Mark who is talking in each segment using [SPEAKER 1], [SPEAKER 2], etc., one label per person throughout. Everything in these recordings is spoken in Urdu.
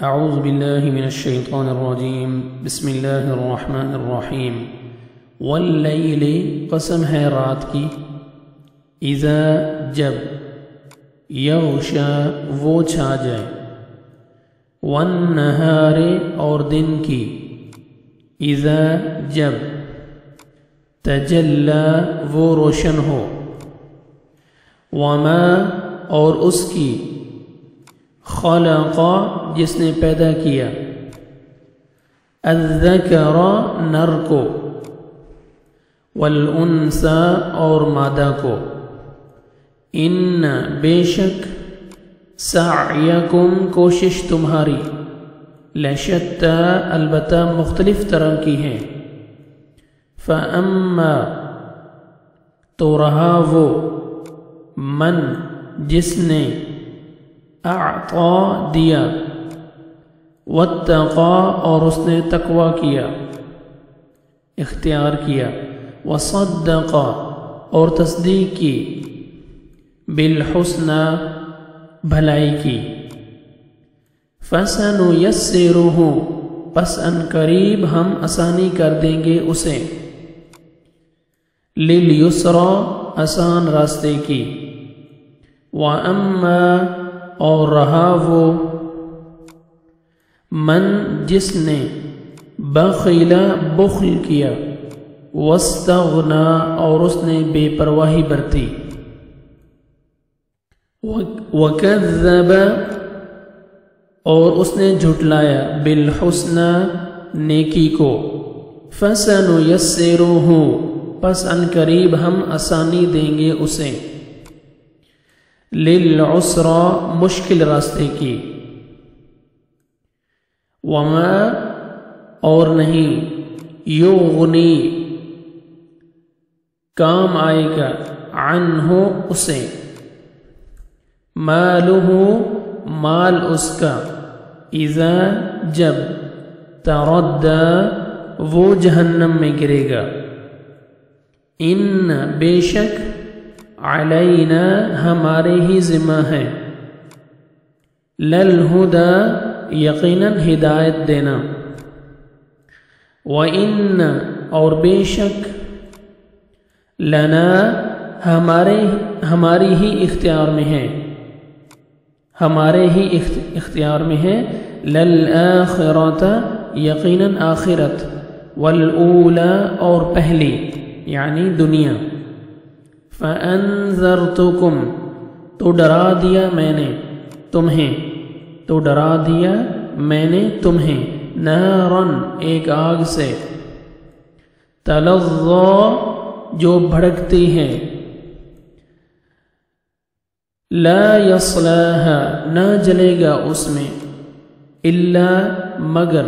[SPEAKER 1] اعوذ باللہ من الشیطان الرجیم بسم اللہ الرحمن الرحیم واللیل قسم ہے رات کی اذا جب یغشا وہ چھا جائے والنہار اور دن کی اذا جب تجلی وہ روشن ہو وما اور اس کی خلق جس نے پیدا کیا الذکر نر کو والانثی اور مادہ کو ان بے شک سعیکم کوشش تمہاری لشتی البتہ مختلف طرح کی ہیں فاما تو رہا وہ من جس نے اعطا دیا واتقا اور اس نے تقوی کیا اختیار کیا وصدق اور تصدیق کی بالحسنى بھلائی کی فسنیسرہ پس ان قریب ہم آسانی کر دیں گے اسے لیلیسرا آسان راستے کی واما اور رہا وہ من جس نے بخیل بخل کیا واستغنا اور اس نے بے پرواہی برتی وکذب اور اس نے جھٹلایا بالحسنى نیکی کو فسنیسرہ پس ان قریب ہم آسانی دیں گے اسے للعسرى مشکل راستے کی وما اور نہیں یغنی کام آئے گا عنہ اسے مالہ مال اس کا اذا جب تردی وہ جہنم میں گرے گا ان بے شک علینا ہمارے ہی ذمہ ہے للہدی یقیناً ہدایت دینا وَإِنَّ اور بے شک لنا ہماری ہی اختیار میں ہے ہمارے ہی اختیار میں ہے للآخرۃ یقیناً آخرت والأولی اور پہلی یعنی دنیا فَأَنذَرْتُكُمْ تو ڈرا دیا میں نے تمہیں نارن ایک آگ سے تلظی جو بھڑکتی ہے لا يصلاها نہ جلے گا اس میں الا مگر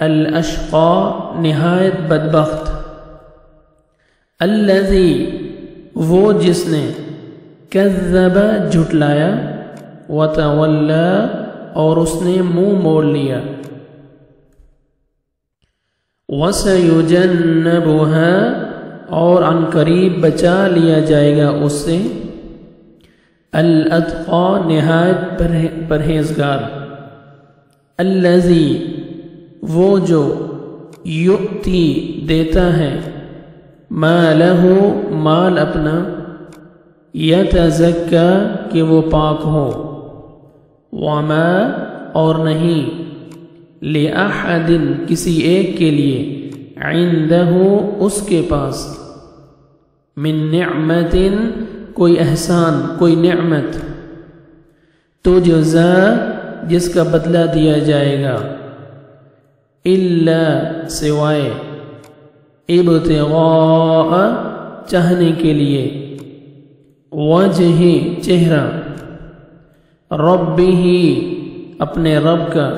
[SPEAKER 1] الاشقا نہایت بدبخت الذی وہ جس نے کذب جھٹلایا وتولی اور اس نے منہ موڑ لیا وسیجنبها اور عن قریب بچا لیا جائے گا اس سے الاتقی نہایت پرہیزگار الذی وہ جو یؤتی دیتا ہے مالہ مال اپنا یتزکی کہ وہ پاک ہو وما اور نہیں لأحد کسی ایک کے لیے عندہ اس کے پاس من نعمت کوئی احسان کوئی نعمت تجزا جس کا بدلہ دیا جائے گا الا سوائے ابتغاء چاہنے کے لیے وجہ چہرہ ربہ اپنے رب کا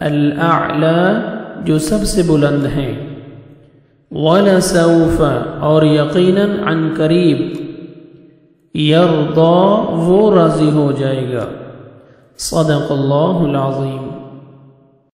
[SPEAKER 1] الاعلی جو سب سے بلند ہیں ولسوف اور یقیناً عن قریب یرضی وہ راضی ہو جائے گا صدق اللہ العظیم